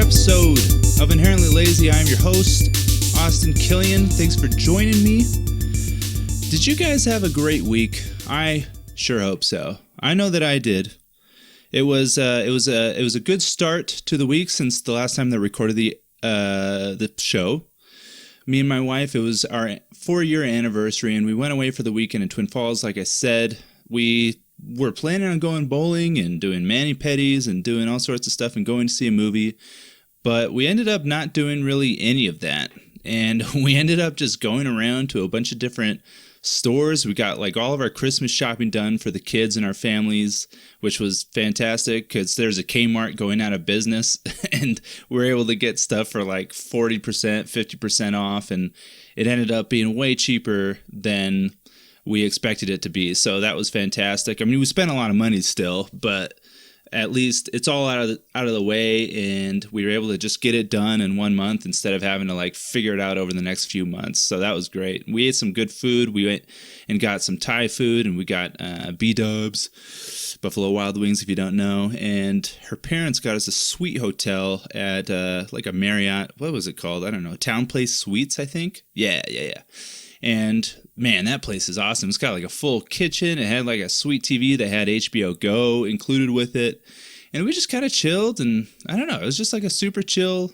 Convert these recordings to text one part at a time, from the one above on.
episode of Inherently Lazy. I'm your host, Austin Killian. Thanks for joining me. Did you guys have a great week? I sure hope so. I know that I did. It was a good start to the week since the last time that I recorded the show. Me and my wife, it was our 4-year anniversary, and we went away for the weekend in Twin Falls. Like I said, we were planning on going bowling and doing mani-pedis and doing all sorts of stuff and going to see a movie, but we ended up not doing really any of that. And we ended up just going around to a bunch of different stores. We got like all of our Christmas shopping done for the kids and our families, which was fantastic because there's a Kmart going out of business and we're able to get stuff for like 40%, 50% off, and it ended up being way cheaper than we expected it to be. So that was fantastic. I mean, we spent a lot of money still, but at least it's all out of the way, and we were able to just get it done in 1 month instead of having to like figure it out over the next few months. So that was great. We ate some good food. We went and got some Thai food, and we got B-dubs, Buffalo Wild Wings, if you don't know. And her parents got us a sweet hotel at like a Marriott. What was it called? I don't know. Town Place Suites, I think. Yeah. And man, that place is awesome. It's got like a full kitchen. It had like a sweet TV that had HBO Go included with it. And we just kind of chilled, and I don't know, it was just like a super chill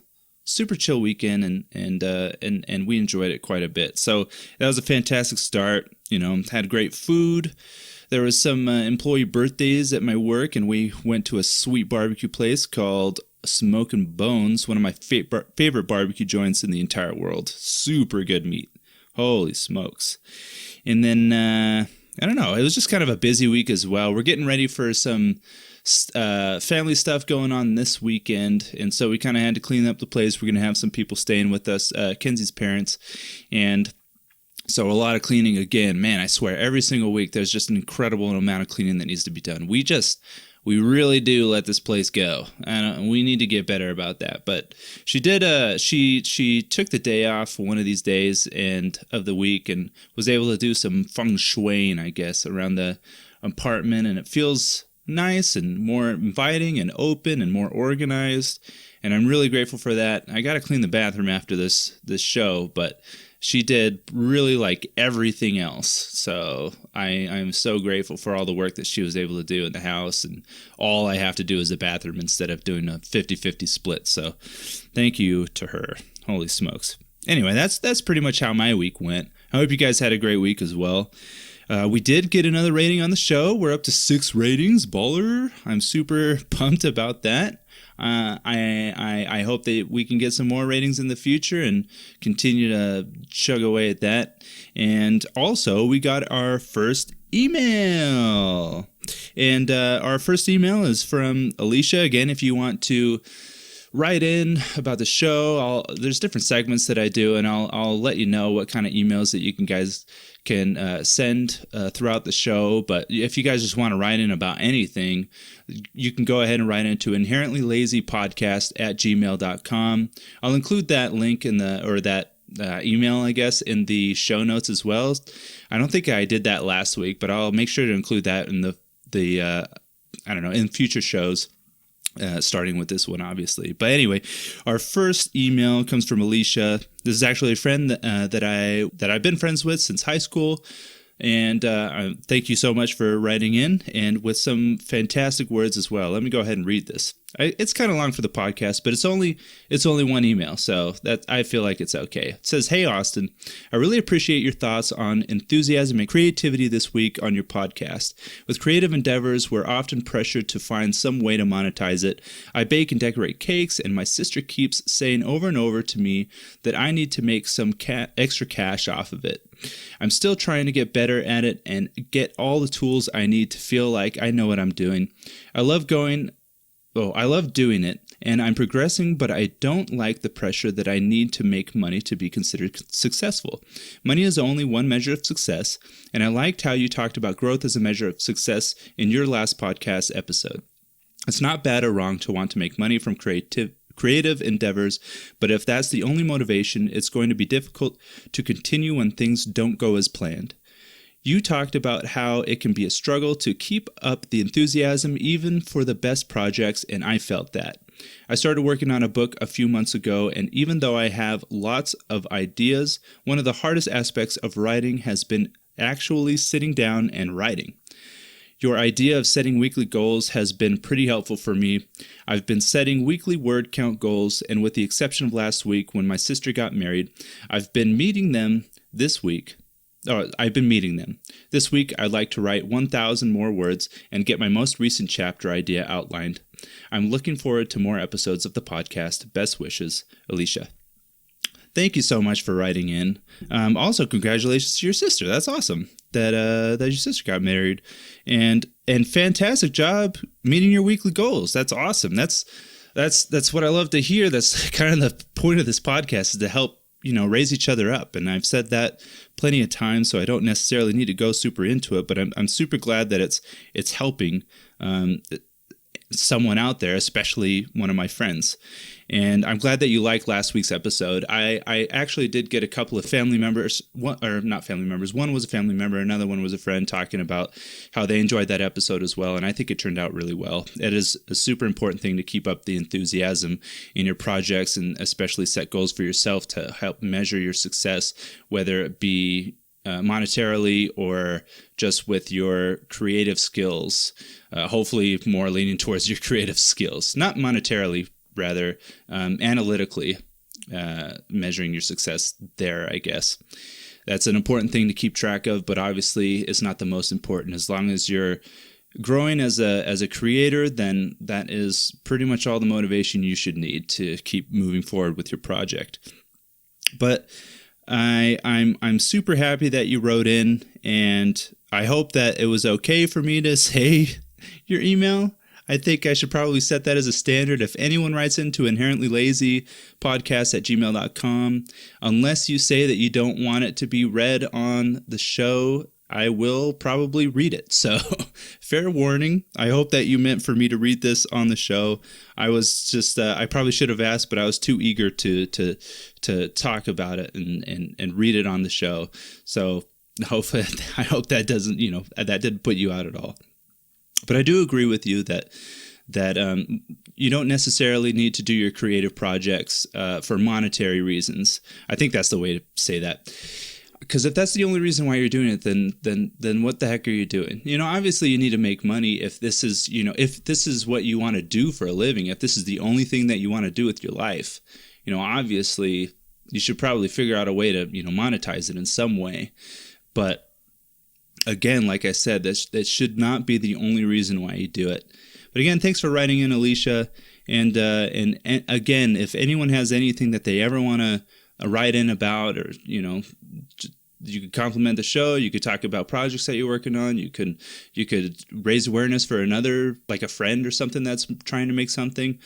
weekend, and we enjoyed it quite a bit. So that was a fantastic start. You know, had great food. There was some employee birthdays at my work, and we went to a sweet barbecue place called Smokin' Bones, one of my favorite barbecue joints in the entire world. Super good meat. Holy smokes. And then, I don't know, it was just kind of a busy week as well. We're getting ready for some family stuff going on this weekend, and so we kind of had to clean up the place. We're going to have some people staying with us, Kenzie's parents, and so a lot of cleaning again. Man, I swear, every single week there's just an incredible amount of cleaning that needs to be done. We really do let this place go, and we need to get better about that. But she did. She took the day off one of these days of the week and was able to do some feng shuiing, I guess, around the apartment, and it feels nice and more inviting and open and more organized. And I'm really grateful for that. I got to clean the bathroom after this show, but she did really like everything else. So I'm so grateful for all the work that she was able to do in the house, and all I have to do is the bathroom instead of doing a 50-50 split. So thank you to her. Holy smokes. Anyway, that's pretty much how my week went. I hope you guys had a great week as well. We did get another rating on the show. We're up to 6 ratings. Baller. I'm super pumped about that. I hope that we can get some more ratings in the future and continue to chug away at that. And also, we got our first email. And our first email is from Alicia. Again, if you want to write in about the show, there's different segments that I do, and I'll let you know what kind of emails that you guys can send throughout the show. But if you guys just want to write in about anything, you can go ahead and write into inherentlylazypodcast@gmail.com. I'll include that link email, I guess, in the show notes as well. I don't think I did that last week, but I'll make sure to include that in in future shows. Starting with this one, obviously. But anyway, our first email comes from Alicia. This is actually a friend that I've been friends with since high school. And thank you so much for writing in, and with some fantastic words as well. Let me go ahead and read this. It's kind of long for the podcast, but it's only one email, so that I feel like it's okay. It says, "Hey Austin, I really appreciate your thoughts on enthusiasm and creativity this week on your podcast. With creative endeavors, we're often pressured to find some way to monetize it. I bake and decorate cakes, and my sister keeps saying over and over to me that I need to make some extra cash off of it. I'm still trying to get better at it and get all the tools I need to feel like I know what I'm doing. I love doing it, and I'm progressing, but I don't like the pressure that I need to make money to be considered successful. Money is only one measure of success, and I liked how you talked about growth as a measure of success in your last podcast episode. It's not bad or wrong to want to make money from creative endeavors, but if that's the only motivation, it's going to be difficult to continue when things don't go as planned. You talked about how it can be a struggle to keep up the enthusiasm even for the best projects, and I felt that. I started working on a book a few months ago, and even though I have lots of ideas, one of the hardest aspects of writing has been actually sitting down and writing. Your idea of setting weekly goals has been pretty helpful for me. I've been setting weekly word count goals, and with the exception of last week when my sister got married, I've been meeting them this week. This week, I'd like to write 1,000 more words and get my most recent chapter idea outlined. I'm looking forward to more episodes of the podcast. Best wishes, Alicia. Thank you so much for writing in. Also, congratulations to your sister. That's awesome that your sister got married, and fantastic job meeting your weekly goals. That's awesome. That's what I love to hear. That's kind of the point of this podcast, is to help raise each other up. And I've said that plenty of times, so I don't necessarily need to go super into it. But I'm super glad that it's helping someone out there, especially one of my friends. And I'm glad that you liked last week's episode. I actually did get a couple of family members, one was a family member, another one was a friend, talking about how they enjoyed that episode as well. And I think it turned out really well. It is a super important thing to keep up the enthusiasm in your projects, and especially set goals for yourself to help measure your success, whether it be monetarily or just with your creative skills. Hopefully more leaning towards your creative skills, not monetarily, rather analytically measuring your success there, I guess. That's an important thing to keep track of, but obviously it's not the most important. As long as you're growing as a creator, then that is pretty much all the motivation you should need to keep moving forward with your project. But I'm super happy that you wrote in, and I hope that it was okay for me to say your email. I think I should probably set that as a standard. If anyone writes into inherentlylazypodcast@gmail.com, unless you say that you don't want it to be read on the show, I will probably read it. So fair warning. I hope that you meant for me to read this on the show. I was just, I probably should have asked, but I was too eager to talk about it and read it on the show. So hopefully, I hope that doesn't, that didn't put you out at all. But I do agree with you that you don't necessarily need to do your creative projects for monetary reasons. I think that's the way to say that. Because if that's the only reason why you're doing it, then what the heck are you doing? Obviously you need to make money if this is, if this is what you want to do for a living, if this is the only thing that you want to do with your life, obviously you should probably figure out a way to, monetize it in some way. But again, like I said, that should not be the only reason why you do it. But again, thanks for writing in, Alicia. And again, if anyone has anything that they ever want to write in about, or you could compliment the show, you could talk about projects that you're working on, you could raise awareness for another, like a friend or something that's trying to make something,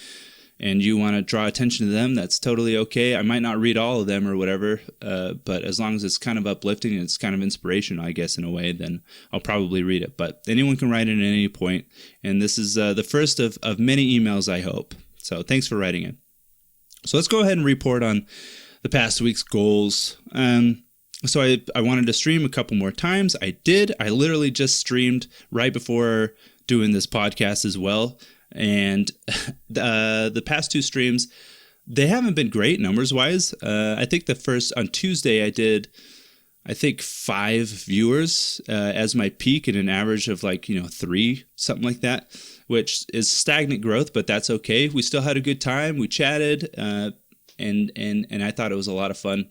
and you want to draw attention to them, that's totally okay. I might not read all of them or whatever, but as long as it's kind of uplifting and it's kind of inspirational, I guess, in a way, then I'll probably read it. But anyone can write in at any point, and this is the first of many emails, I hope. So thanks for writing in. So let's go ahead and report on the past week's goals. So I wanted to stream a couple more times. I did. I literally just streamed right before doing this podcast as well. And the past two streams, they haven't been great numbers wise. I think on Tuesday I did, 5 viewers as my peak, and an average of 3, something like that, which is stagnant growth, but that's okay. We still had a good time. We chatted, and I thought it was a lot of fun.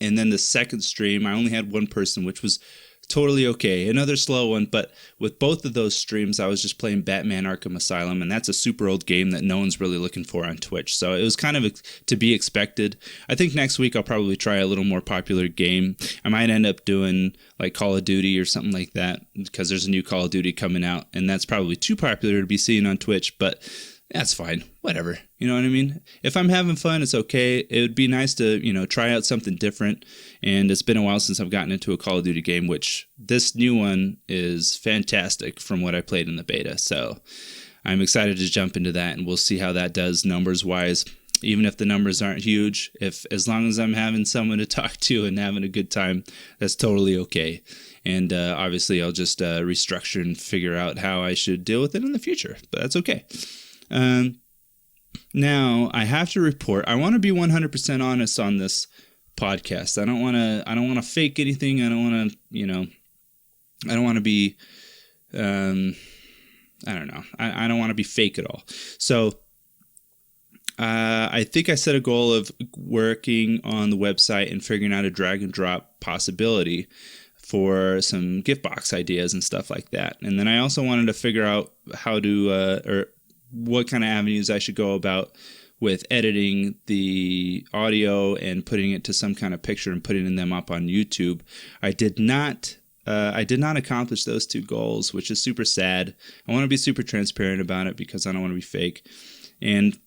And then the second stream, I only had one person, which was totally okay. Another slow one, but with both of those streams, I was just playing Batman Arkham Asylum, and that's a super old game that no one's really looking for on Twitch. So it was kind of to be expected. I think next week I'll probably try a little more popular game. I might end up doing like Call of Duty or something like that, because there's a new Call of Duty coming out, and that's probably too popular to be seen on Twitch, but that's fine. Whatever. You know what I mean? If I'm having fun, it's okay. It would be nice to, try out something different. And it's been a while since I've gotten into a Call of Duty game, which this new one is fantastic from what I played in the beta. So I'm excited to jump into that, and we'll see how that does numbers wise. Even if the numbers aren't huge, as long as I'm having someone to talk to and having a good time, that's totally okay. And obviously I'll just restructure and figure out how I should deal with it in the future, but that's okay. Now, I have to report, I want to be 100% honest on this podcast. I don't want to fake anything. I don't want to, I don't want to be, I don't know. I don't want to be fake at all. So I think I set a goal of working on the website and figuring out a drag and drop possibility for some gift box ideas and stuff like that. And then I also wanted to figure out how to, or what kind of avenues I should go about with editing the audio and putting it to some kind of picture and putting them up on YouTube. I did not accomplish those two goals, which is super sad. I want to be super transparent about it because I don't want to be fake. And,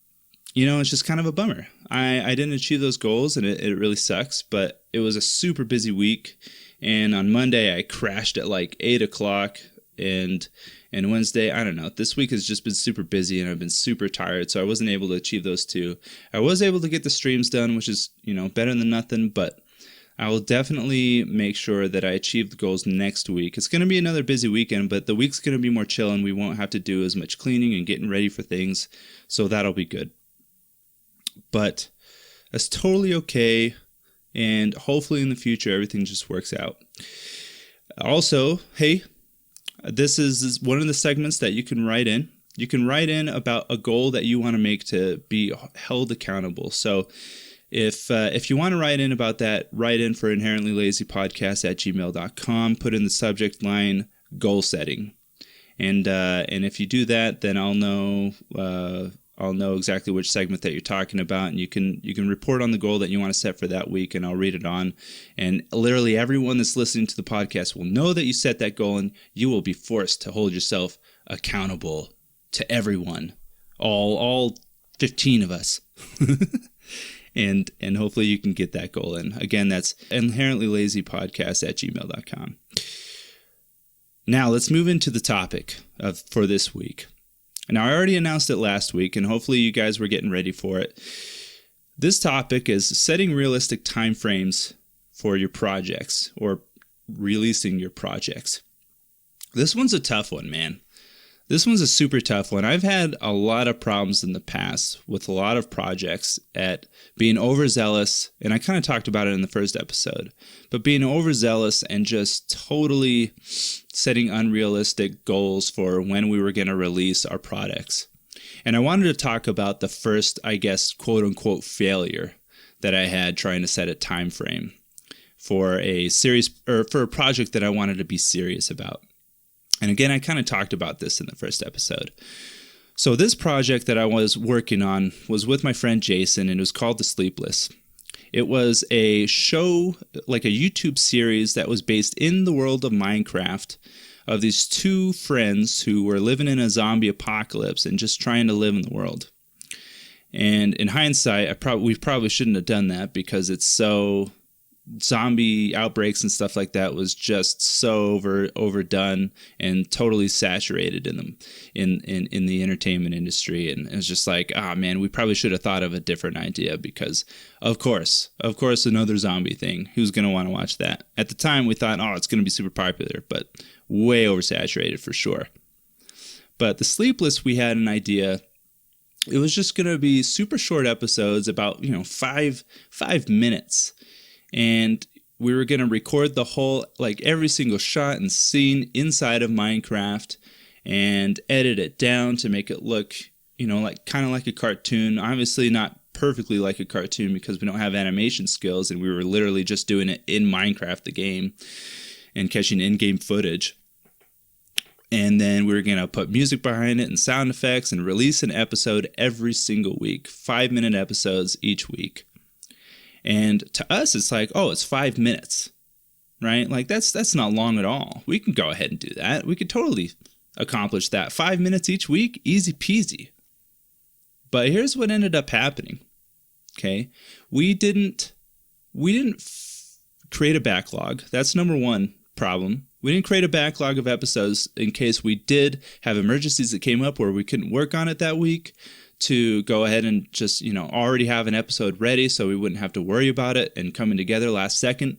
it's just kind of a bummer. I didn't achieve those goals, and it really sucks, but it was a super busy week. And on Monday, I crashed at like 8 o'clock, and Wednesday, I don't know. This week has just been super busy, and I've been super tired, so I wasn't able to achieve those two. I was able to get the streams done, which is, better than nothing, but I will definitely make sure that I achieve the goals next week. It's going to be another busy weekend, but the week's going to be more chill, and we won't have to do as much cleaning and getting ready for things, so that'll be good. But that's totally okay, and hopefully in the future everything just works out. Also, hey, this is one of the segments that you can write in. You can write in about a goal that you want to make to be held accountable. So if you want to write in about that, write in for inherentlylazypodcast@gmail.com. Put in the subject line goal setting, and if you do that, then I'll know exactly which segment that you're talking about, and you can report on the goal that you want to set for that week, and I'll read it on. And literally everyone that's listening to the podcast will know that you set that goal, and you will be forced to hold yourself accountable to everyone, all 15 of us. And hopefully you can get that goal in. Again, that's inherentlylazypodcast@gmail.com. Now let's move into the topic for this week. Now, I already announced it last week, and hopefully you guys were getting ready for it. This topic is setting realistic time frames for your projects or releasing your projects. This one's a tough one, man. This one's a super tough one. I've had a lot of problems in the past with a lot of projects at being overzealous, and I kind of talked about it in the first episode, but being overzealous and just totally setting unrealistic goals for when we were going to release our products. And I wanted to talk about the first, I guess, quote-unquote failure that I had trying to set a time frame for a series or for a project that I wanted to be serious about. And again, I kind of talked about this in the first episode. So this project that I was working on was with my friend Jason, and it was called The Sleepless. It was a show, like a YouTube series that was based in the world of Minecraft, of these two friends who were living in a zombie apocalypse and just trying to live in the world. And in hindsight, we probably shouldn't have done that because it's so... zombie outbreaks and stuff like that was just so overdone and totally saturated in the entertainment industry, and it was just like, man, we probably should have thought of a different idea because of course another zombie thing, who's going to want to watch that? At the time we thought, it's going to be super popular, but way oversaturated for sure. But The Sleepless, we had an idea. It was just going to be super short episodes, about 5 minutes. And we were going to record the whole, like every single shot and scene inside of Minecraft and edit it down to make it look, like kind of like a cartoon. Obviously not perfectly like a cartoon because we don't have animation skills, and we were literally just doing it in Minecraft, the game, and catching in-game footage. And then we were going to put music behind it and sound effects and release an episode every single week, 5-minute episodes each week. And to us, it's like, it's 5 minutes, right? Like that's not long at all. We can go ahead and do that. We could totally accomplish that. 5 minutes each week, easy peasy. But here's what ended up happening. Okay, we didn't create a backlog. That's number one problem. We didn't create a backlog of episodes in case we did have emergencies that came up where we couldn't work on it that week, to go ahead and just, already have an episode ready so we wouldn't have to worry about it and coming together last second.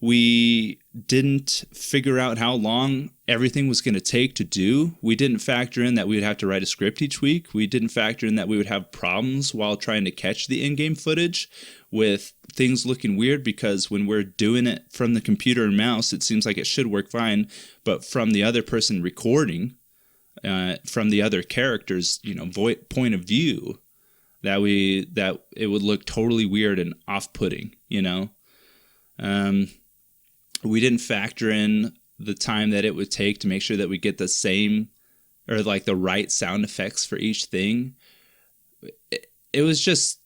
We didn't figure out how long everything was going to take to do. We didn't factor in that we would have to write a script each week. We didn't factor in that we would have problems while trying to catch the in-game footage with things looking weird, because when we're doing it from the computer and mouse, it seems like it should work fine. But from the other person recording, from the other character's, point of view, that it would look totally weird and off-putting, We didn't factor in the time that it would take to make sure that we get the same or like the right sound effects for each thing. It was just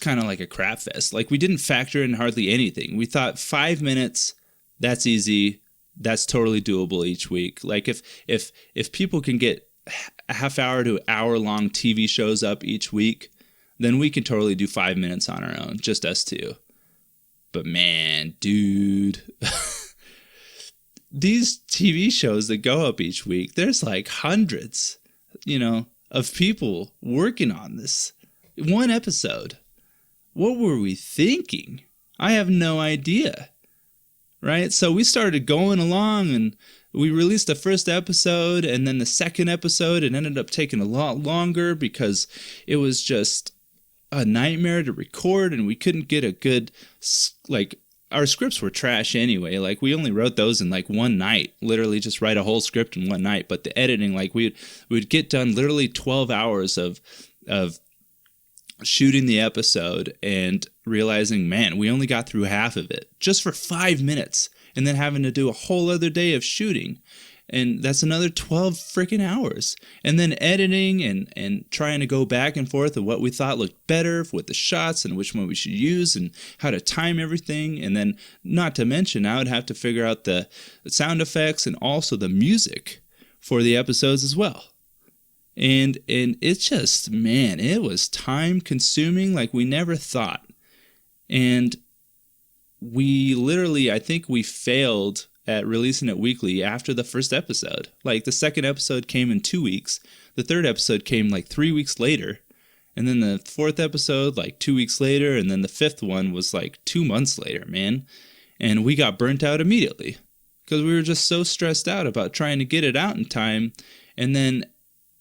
kind of like a crap fest. Like, we didn't factor in hardly anything. We thought 5 minutes, that's easy. That's totally doable each week. Like, if people can get a half hour to hour long TV shows up each week, then we can totally do 5 minutes on our own, just us two. But man, dude, these TV shows that go up each week, there's like hundreds, of people working on this one episode. What were we thinking? I have no idea. Right? So we started going along and we released the first episode, and then the second episode, it ended up taking a lot longer because it was just a nightmare to record, and we couldn't get a good, our scripts were trash anyway. Like, we only wrote those in like one night, literally just write a whole script in one night. But the editing, like, we'd get done literally 12 hours of shooting the episode and realizing, man, we only got through half of it just for 5 minutes, and then having to do a whole other day of shooting. And that's another 12 freaking hours. And then editing and trying to go back and forth of what we thought looked better with the shots and which one we should use and how to time everything. And then, not to mention, I would have to figure out the sound effects and also the music for the episodes as well. And it's just, man, it was time consuming like we never thought. And we literally, I think we failed at releasing it weekly after the first episode. Like, the second episode came in 2 weeks. The third episode came like 3 weeks later. And then the fourth episode, like 2 weeks later. And then the fifth one was like 2 months later, man. And we got burnt out immediately because we were just so stressed out about trying to get it out in time. And then,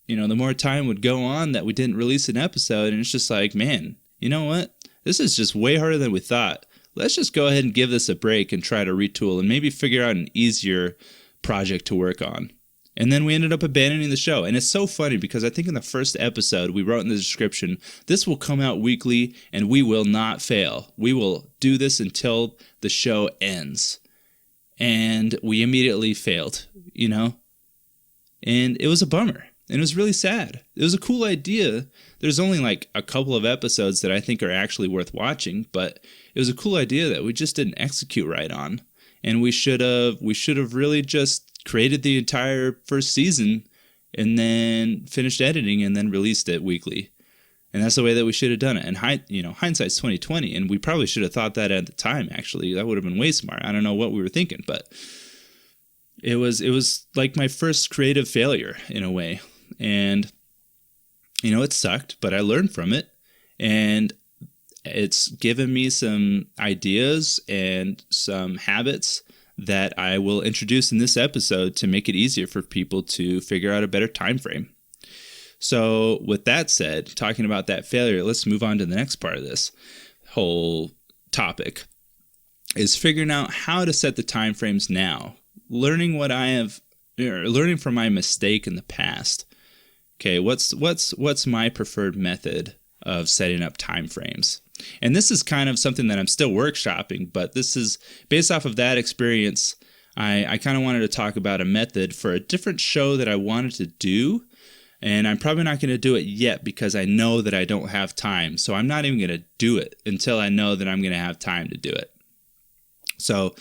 the more time would go on that we didn't release an episode. And it's just like, man, you know what? This is just way harder than we thought. Let's just go ahead and give this a break and try to retool and maybe figure out an easier project to work on. And then we ended up abandoning the show. And it's so funny because I think in the first episode, we wrote in the description, this will come out weekly and we will not fail. We will do this until the show ends. And we immediately failed, And it was a bummer. And it was really sad. It was a cool idea. There's only like a couple of episodes that I think are actually worth watching, but it was a cool idea that we just didn't execute right on. And we should have really just created the entire first season and then finished editing and then released it weekly. And that's the way that we should have done it. And hindsight's 20/20, and we probably should have thought that at the time. Actually, that would have been way smart. I don't know what we were thinking, but it was like my first creative failure in a way. And, it sucked, but I learned from it, and it's given me some ideas and some habits that I will introduce in this episode to make it easier for people to figure out a better time frame. So with that said, talking about that failure, let's move on to the next part of this whole topic, is figuring out how to set the time frames now, learning from my mistake in the past. Okay, what's my preferred method of setting up time frames? And this is kind of something that I'm still workshopping, but this is based off of that experience. I kind of wanted to talk about a method for a different show that I wanted to do, and I'm probably not going to do it yet because I know that I don't have time. So I'm not even going to do it until I know that I'm going to have time to do it. So,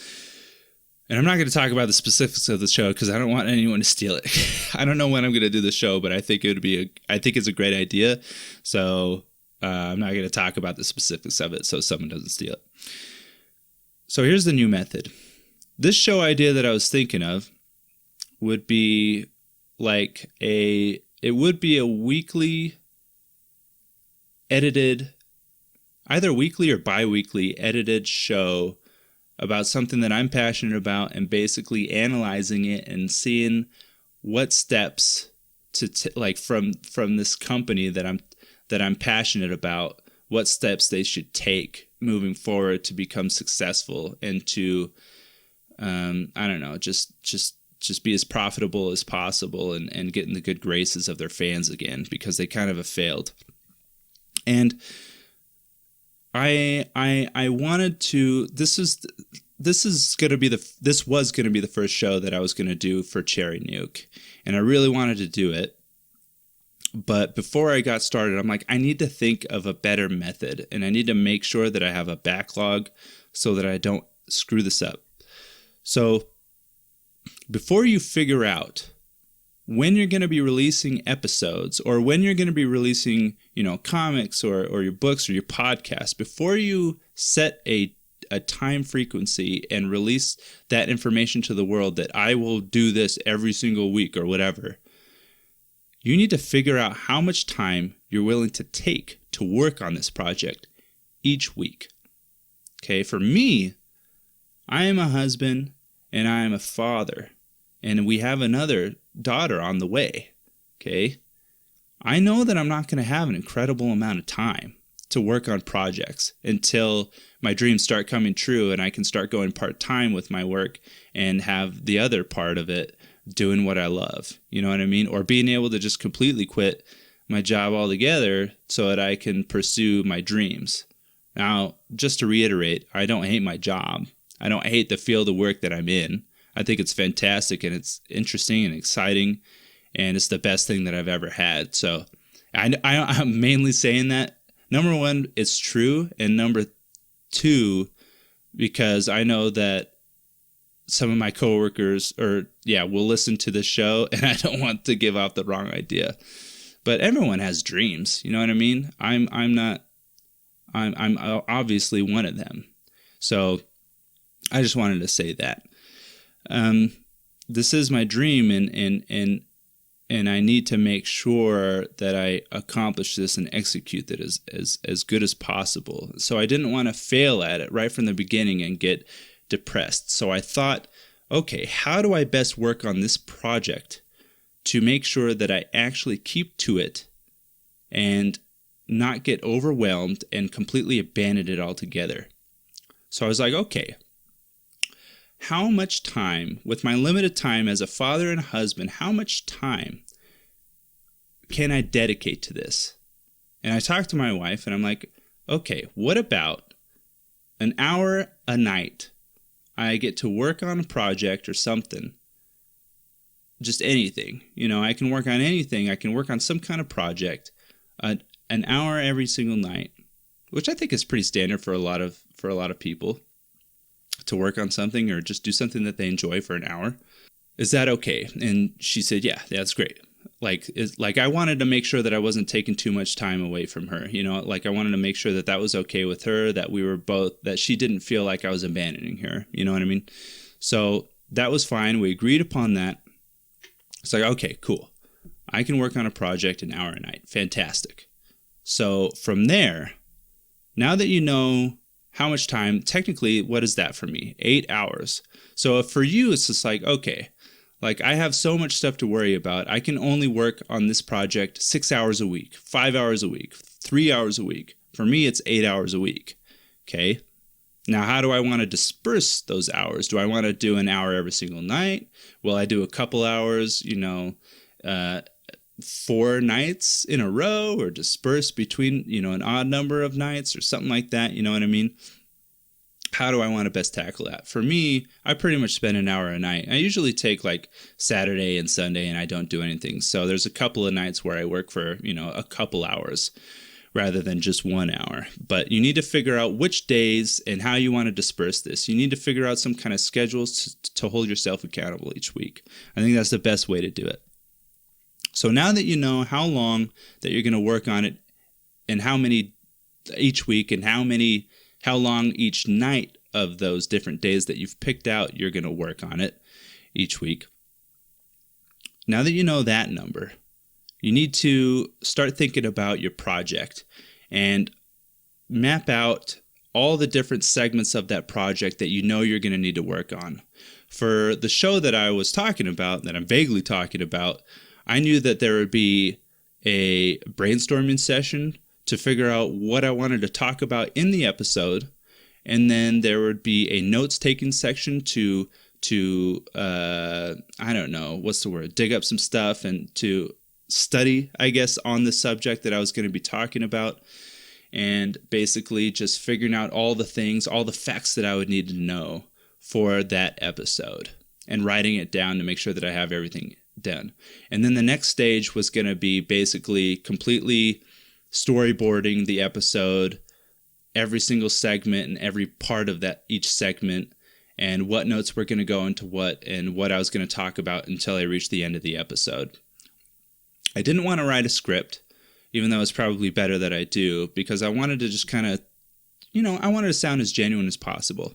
and I'm not going to talk about the specifics of the show because I don't want anyone to steal it. I don't know when I'm going to do the show, but I think it's a great idea. So I'm not going to talk about the specifics of it so someone doesn't steal it. So here's the new method. This show idea that I was thinking of would be like a weekly edited, either weekly or bi-weekly edited show about something that I'm passionate about and basically analyzing it and seeing what steps to like from this company that I'm passionate about, what steps they should take moving forward to become successful and to I don't know, just be as profitable as possible and get in the good graces of their fans again, because they kind of have failed. And I wanted to. This was going to be the first show that I was going to do for Cherry Nuke, and I really wanted to do it. But before I got started, I'm like, I need to think of a better method, and I need to make sure that I have a backlog so that I don't screw this up. So before you figure out when you're going to be releasing episodes, or when you're going to be releasing, comics or your books or your podcast, before you set a time frequency and release that information to the world that I will do this every single week or whatever, you need to figure out how much time you're willing to take to work on this project each week. Okay, for me, I am a husband and I am a father, and we have another daughter on the way. Okay, I know that I'm not going to have an incredible amount of time to work on projects until my dreams start coming true and I can start going part-time with my work and have the other part of it doing what I love. You know what I mean? Or being able to just completely quit my job altogether so that I can pursue my dreams. Now, just to reiterate, I don't hate my job. I don't hate the field of work that I'm in. I think it's fantastic and it's interesting and exciting, and it's the best thing that I've ever had. So I'm mainly saying that, number one, it's true, and number two, because I know that some of my coworkers will listen to this show, and I don't want to give out the wrong idea. But everyone has dreams, you know what I mean? I'm obviously one of them. So I just wanted to say that. This is my dream, and I need to make sure that I accomplish this and execute it as good as possible. So I didn't want to fail at it right from the beginning and get depressed. So I thought, okay, how do I best work on this project to make sure that I actually keep to it and not get overwhelmed and completely abandon it altogether? So I was like, okay, how much time, with my limited time as a father and a husband, how much time can I dedicate to this? And I talked to my wife and I'm like, okay, what about an hour a night? I get to work on a project or something, just anything. I can work on anything. I can work on some kind of project, an hour every single night, which I think is pretty standard for a lot of people, to work on something or just do something that they enjoy for an hour. Is that okay? And she said, yeah, that's great. Like I wanted to make sure that I wasn't taking too much time away from her. I wanted to make sure that that was okay with her, that we were both, that she didn't feel like I was abandoning her. You know what I mean? So that was fine. We agreed upon that. It's like, okay, cool. I can work on a project an hour a night. Fantastic. So from there, now that you know how much time, technically, what is that for me? 8 hours. So if for you, it's just like, okay, like I have so much stuff to worry about. I can only work on this project 6 hours a week, 5 hours a week, 3 hours a week. For me, it's 8 hours a week. Okay. Now, how do I want to disperse those hours? Do I want to do an hour every single night? Will I do a couple hours, 4 nights in a row, or disperse between, an odd number of nights or something like that? You know what I mean? How do I want to best tackle that? For me, I pretty much spend an hour a night. I usually take like Saturday and Sunday and I don't do anything. So there's a couple of nights where I work for, a couple hours rather than just 1 hour. But you need to figure out which days and how you want to disperse this. You need to figure out some kind of schedules to hold yourself accountable each week. I think that's the best way to do it. So now that you know how long that you're going to work on it and how many each week and how long each night of those different days that you've picked out you're going to work on it each week. Now that you know that number, you need to start thinking about your project and map out all the different segments of that project that you know you're going to need to work on. For the show that I was talking about, that I'm vaguely talking about, I knew that there would be a brainstorming session to figure out what I wanted to talk about in the episode. And then there would be a notes-taking section to I don't know, what's the word? Dig up some stuff and to study, I guess, on the subject that I was going to be talking about. And basically just figuring out all the things, all the facts that I would need to know for that episode and writing it down to make sure that I have everything done. And then the next stage was going to be basically completely storyboarding the episode, every single segment and every part of that each segment, and what notes were going to go into what and what I was going to talk about until I reached the end of the episode. I didn't want to write a script, even though it's probably better that I do, because I wanted to just kind of, I wanted to sound as genuine as possible.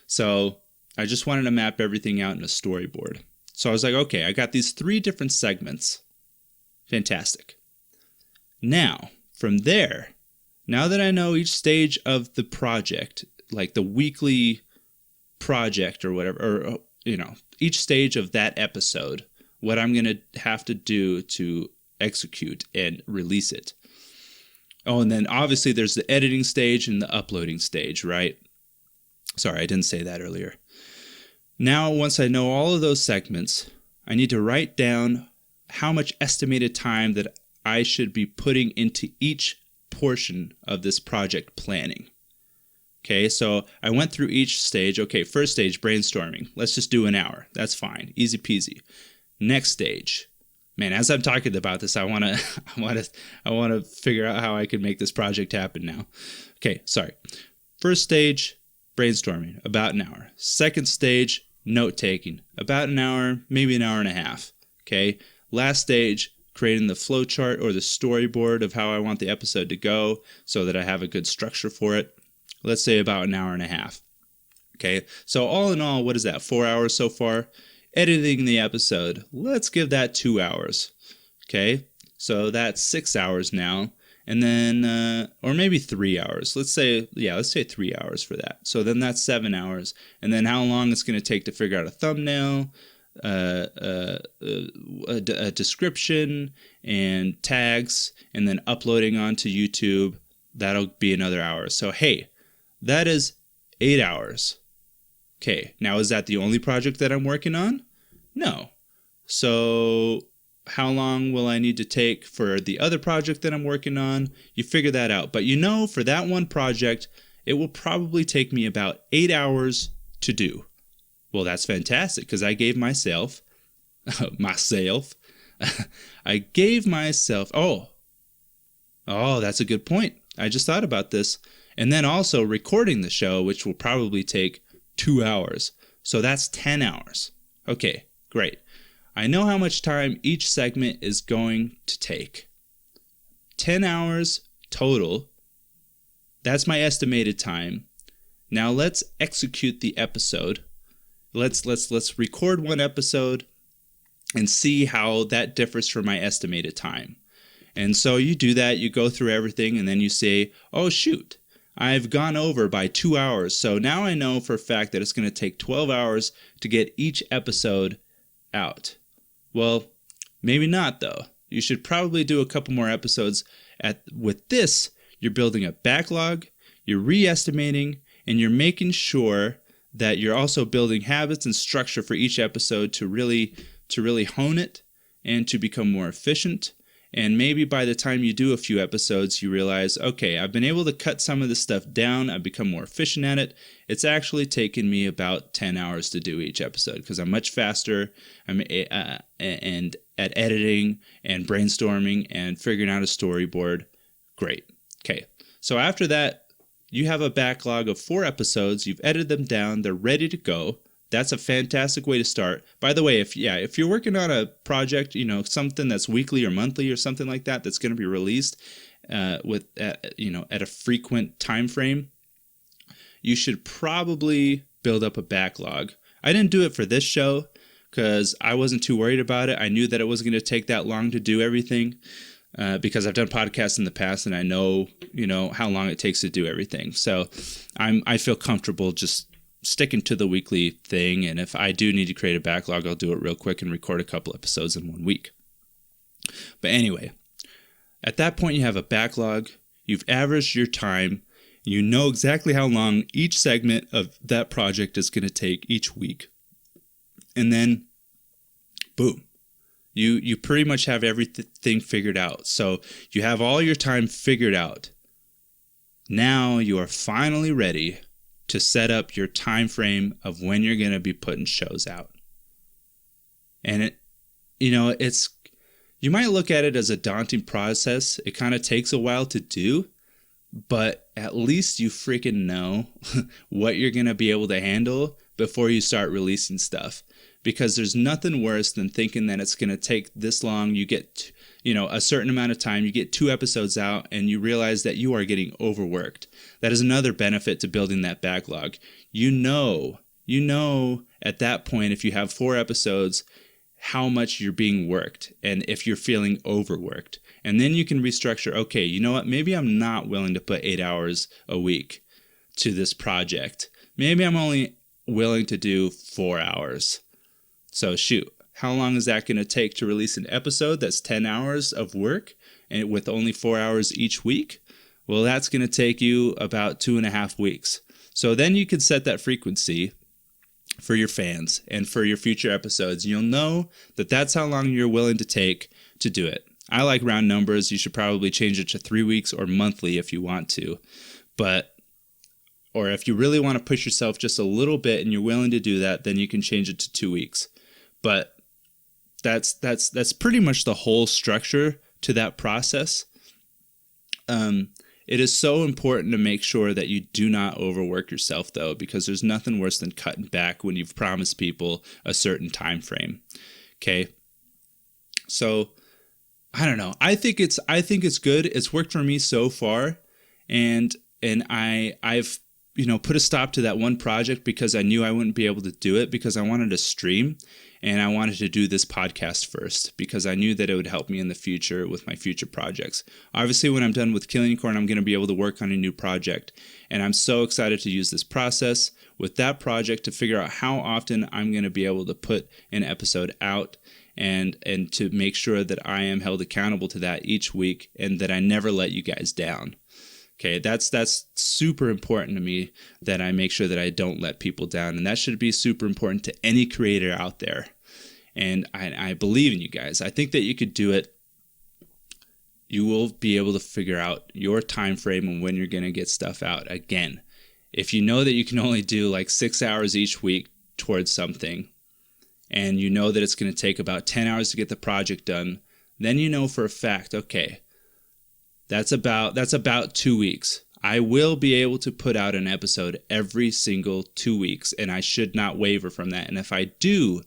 So I just wanted to map everything out in a storyboard. So I was like, okay, I got these 3 different segments. Fantastic. Now, from there, now that I know each stage of the project, like the weekly project or whatever, or, each stage of that episode, what I'm going to have to do to execute and release it. Oh, and then obviously there's the editing stage and the uploading stage, right? Sorry, I didn't say that earlier. Now, once I know all of those segments, I need to write down how much estimated time that I should be putting into each portion of this project planning. Okay, so I went through each stage. Okay, first stage, brainstorming. Let's just do an hour. That's fine. Easy peasy. Next stage. Man, as I'm talking about this, I want to figure out how I can make this project happen now. Okay, sorry. First stage, brainstorming, about an hour. Second stage, note-taking, about an hour, maybe an hour and a half. Okay, last stage, creating the flow chart or the storyboard of how I want the episode to go so that I have a good structure for it. Let's say about an hour and a half. Okay, so all in all, what is that, 4 hours so far? Editing the episode, let's give that 2 hours. Okay, so that's 6 hours now. And then, or maybe 3 hours. Let's say 3 hours for that. So then that's 7 hours. And then how long it's going to take to figure out a thumbnail, a description, and tags, and then uploading onto YouTube. That'll be another hour. So, hey, that is 8 hours. Okay, now is that the only project that I'm working on? No. So how long will I need to take for the other project that I'm working on? You figure that out. But for that one project, it will probably take me about 8 hours to do. Well, that's fantastic because I gave myself, I gave myself, oh, that's a good point. I just thought about this. And then also recording the show, which will probably take 2 hours. So that's 10 hours. Okay, great. I know how much time each segment is going to take. 10 hours total. That's my estimated time. Now let's execute the episode. Let's record one episode and see how that differs from my estimated time. And so you do that, you go through everything, and then you say, oh shoot, I've gone over by 2 hours. So now I know for a fact that it's going to take 12 hours to get each episode out. Well, maybe not though. You should probably do a couple more episodes. With this, you're building a backlog, you're re-estimating, and you're making sure that you're also building habits and structure for each episode to really hone it and to become more efficient. And maybe by the time you do a few episodes, you realize, okay, I've been able to cut some of this stuff down. I've become more efficient at it. It's actually taken me about 10 hours to do each episode because I'm much faster and at editing and brainstorming and figuring out a storyboard. Great. Okay. So after that, you have a backlog of 4 episodes. You've edited them down. They're ready to go. That's a fantastic way to start. By the way, if you're working on a project, something that's weekly or monthly or something like that, that's going to be released at a frequent time frame, you should probably build up a backlog. I didn't do it for this show because I wasn't too worried about it. I knew that it wasn't going to take that long to do everything. because I've done podcasts in the past and I know, how long it takes to do everything. So I feel comfortable just sticking to the weekly thing. And if I do need to create a backlog, I'll do it real quick and record a couple episodes in 1 week. But anyway, at that point, you have a backlog. You've averaged your time. You know exactly how long each segment of that project is going to take each week. And then, boom, you pretty much have everything figured out. So you have all your time figured out. Now you are finally ready to set up your time frame of when you're going to be putting shows out. And it's you might look at it as a daunting process. It kind of takes a while to do, but at least you freaking know what you're going to be able to handle before you start releasing stuff. Because there's nothing worse than thinking that it's going to take this long. You get, a certain amount of time, you get 2 episodes out and you realize that you are getting overworked. That is another benefit to building that backlog. You know at that point, if you have 4 episodes, how much you're being worked and if you're feeling overworked. And then you can restructure, okay, you know what? Maybe I'm not willing to put 8 hours a week to this project. Maybe I'm only willing to do 4 hours. So shoot, how long is that going to take to release an episode that's 10 hours of work and with only 4 hours each week? Well, that's going to take you about 2.5 weeks. So then you can set that frequency for your fans and for your future episodes. You'll know that that's how long you're willing to take to do it. I like round numbers. You should probably change it to 3 weeks or monthly if you want to. Or if you really want to push yourself just a little bit and you're willing to do that, then you can change it to 2 weeks. But that's pretty much the whole structure to that process. It is so important to make sure that you do not overwork yourself, though, because there's nothing worse than cutting back when you've promised people a certain time frame. Okay, so I don't know. I think it's good. It's worked for me so far, and I've put a stop to that one project because I knew I wouldn't be able to do it because I wanted to stream. And I wanted to do this podcast first because I knew that it would help me in the future with my future projects. Obviously, when I'm done with Killing Corn, I'm going to be able to work on a new project. And I'm so excited to use this process with that project to figure out how often I'm going to be able to put an episode out and to make sure that I am held accountable to that each week and that I never let you guys down. Okay, that's super important to me, that I make sure that I don't let people down. And that should be super important to any creator out there. And I believe in you guys. I think that you could do it. You will be able to figure out your time frame and when you're going to get stuff out. Again, if you know that you can only do like 6 hours each week towards something, and you know that it's going to take about 10 hours to get the project done, then you know for a fact, okay, that's about 2 weeks. I will be able to put out an episode every single 2 weeks, and I should not waver from that. And if I do,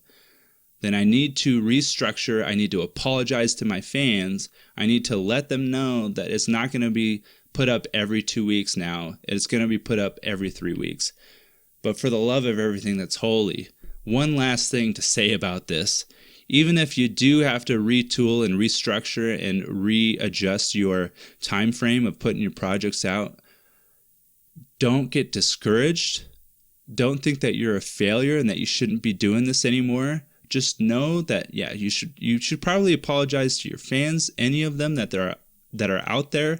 then I need to restructure. I need to apologize to my fans. I need to let them know that it's not going to be put up every 2 weeks now. It's going to be put up every 3 weeks. But for the love of everything that's holy, one last thing to say about this. Even if you do have to retool and restructure and readjust your time frame of putting your projects out, don't get discouraged. Don't think that you're a failure and that you shouldn't be doing this anymore. Just know that, yeah, you should probably apologize to your fans, any of them that are out there,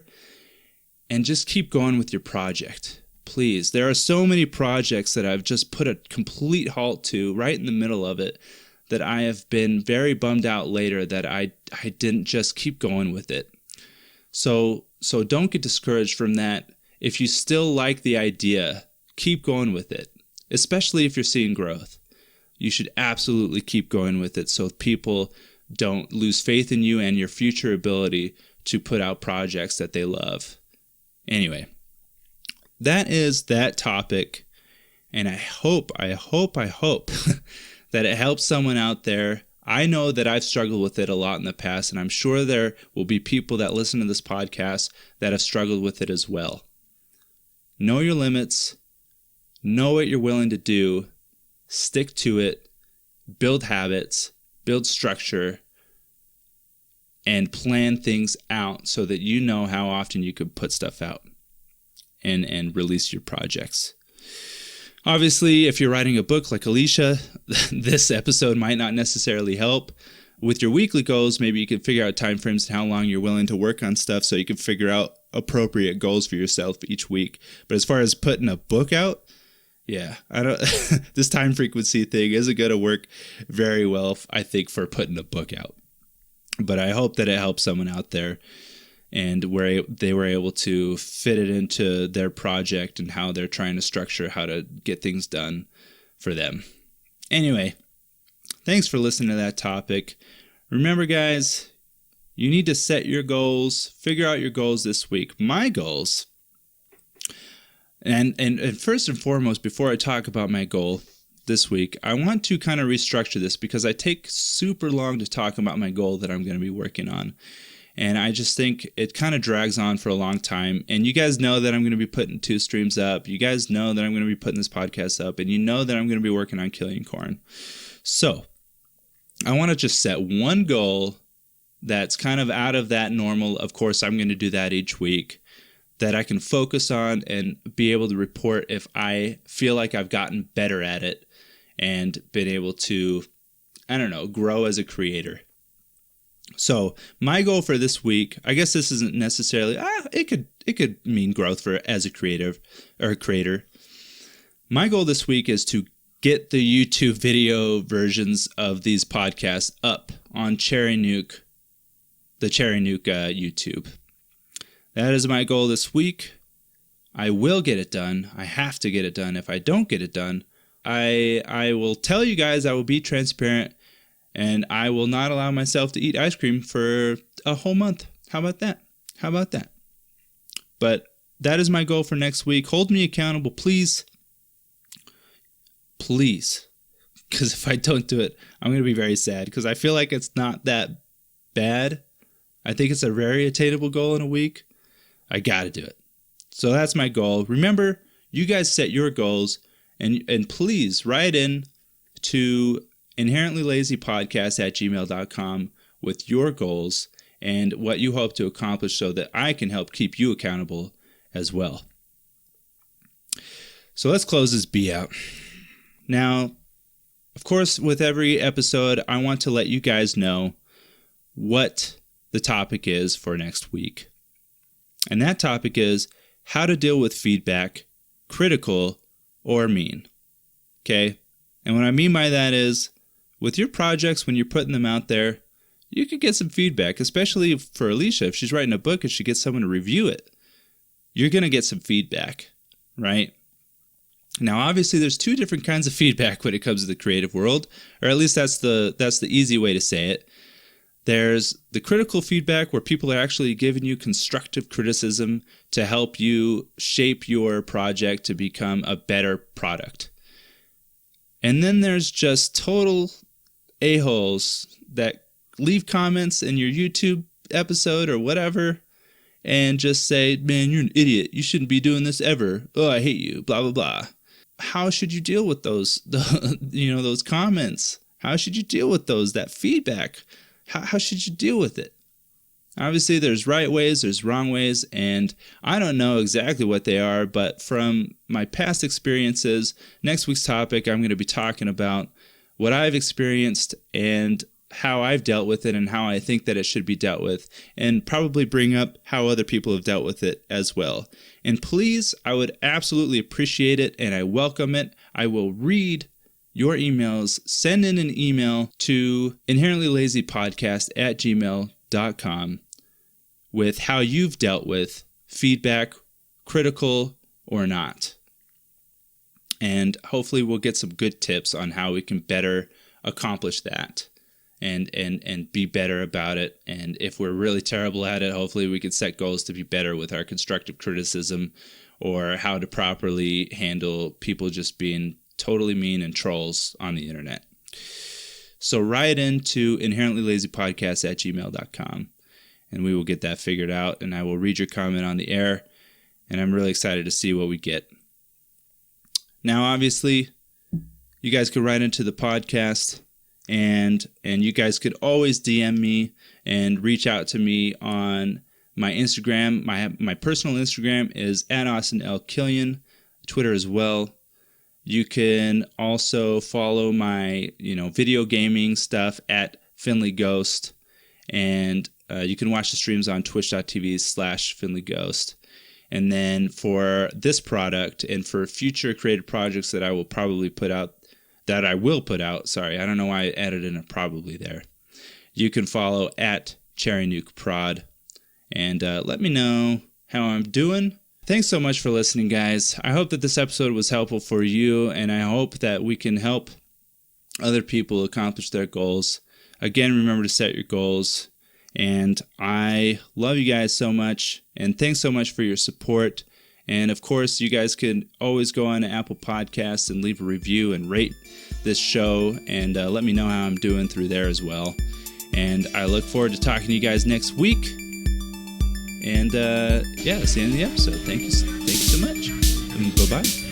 and just keep going with your project. Please. There are so many projects that I've just put a complete halt to right in the middle of it, that I have been very bummed out later that I didn't just keep going with it. So don't get discouraged from that. If you still like the idea, keep going with it, especially if you're seeing growth. You should absolutely keep going with it so people don't lose faith in you and your future ability to put out projects that they love. Anyway, that is that topic, and I hope that it helps someone out there. I know that I've struggled with it a lot in the past, and I'm sure there will be people that listen to this podcast that have struggled with it as well. Know your limits. Know what you're willing to do. Stick to it. Build habits. Build structure. and plan things out so that you know how often you could put stuff out and release your projects. Obviously, if you're writing a book like Alicia, this episode might not necessarily help. With your weekly goals, maybe you can figure out timeframes and how long you're willing to work on stuff so you can figure out appropriate goals for yourself each week. But as far as putting a book out, yeah, I don't. This time frequency thing isn't going to work very well, I think, for putting a book out. But I hope that it helps someone out there and where they were able to fit it into their project and how they're trying to structure how to get things done for them. Anyway, thanks for listening to that topic. Remember, guys, you need to set your goals, figure out your goals this week. My goals, and first and foremost, before I talk about my goal this week, I want to kind of restructure this because I take super long to talk about my goal that I'm going to be working on. And I just think it kind of drags on for a long time. And you guys know that I'm going to be putting 2 streams up. You guys know that I'm going to be putting this podcast up. And you know that I'm going to be working on Killing Corn. So I want to just set one goal that's kind of out of that normal. Of course, I'm going to do that each week, that I can focus on and be able to report if I feel like I've gotten better at it and been able to, grow as a creator. So my goal for this week, I guess this isn't necessarily, it could mean growth as a creative or a creator. My goal this week is to get the YouTube video versions of these podcasts up on Cherry Nuke, the Cherry Nuke YouTube. That is my goal this week. I will get it done. I have to get it done. If I don't get it done, I will tell you guys, I will be transparent. And I will not allow myself to eat ice cream for a whole month. How about that? But that is my goal for next week. Hold me accountable, please. Please. Because if I don't do it, I'm going to be very sad. Because I feel like it's not that bad. I think it's a very attainable goal in a week. I got to do it. So that's my goal. Remember, you guys set your goals. And please write in to inherentlylazypodcast@gmail.com with your goals and what you hope to accomplish so that I can help keep you accountable as well. So let's close this B out. Now, of course, with every episode, I want to let you guys know what the topic is for next week. And that topic is how to deal with feedback, critical or mean. Okay? And what I mean by that is, with your projects, when you're putting them out there, you could get some feedback, especially for Alicia. If she's writing a book and she gets someone to review it, you're going to get some feedback, right? Now, obviously, there's 2 different kinds of feedback when it comes to the creative world, or at least that's the easy way to say it. There's the critical feedback where people are actually giving you constructive criticism to help you shape your project to become a better product. And then there's just total a-holes that leave comments in your YouTube episode or whatever and just say, man, you're an idiot. You shouldn't be doing this ever. Oh, I hate you, blah, blah, blah. How should you deal with those, those comments? How should you deal with that feedback? How should you deal with it? Obviously, there's right ways, there's wrong ways, and I don't know exactly what they are, but from my past experiences, next week's topic, I'm going to be talking about what I've experienced and how I've dealt with it and how I think that it should be dealt with, and probably bring up how other people have dealt with it as well. And please, I would absolutely appreciate it, and I welcome it. I will read your emails. Send in an email to inherentlylazypodcast@gmail.com with how you've dealt with feedback, critical or not. And hopefully we'll get some good tips on how we can better accomplish that and be better about it. And if we're really terrible at it, hopefully we can set goals to be better with our constructive criticism or how to properly handle people just being totally mean and trolls on the internet. So write into inherentlylazypodcast@gmail.com and we will get that figured out, and I will read your comment on the air, and I'm really excited to see what we get. Now, obviously, you guys can write into the podcast and you guys could always DM me and reach out to me on my Instagram. My personal Instagram is @AustinLKillian, Twitter as well. You can also follow my video gaming stuff at Finley Ghost, and you can watch the streams on twitch.tv/FinleyGhost. And then for this product and for future creative projects that I will put out, sorry, I don't know why I added in a probably there. You can follow at Cherry Nuke Prod, and let me know how I'm doing. Thanks so much for listening, guys. I hope that this episode was helpful for you, and I hope that we can help other people accomplish their goals. Again, remember to set your goals. And I love you guys so much, and thanks so much for your support. And of course, you guys can always go on to Apple Podcasts and leave a review and rate this show, and let me know how I'm doing through there as well. And I look forward to talking to you guys next week. And that's the end of the episode. Thank you so much. And bye-bye.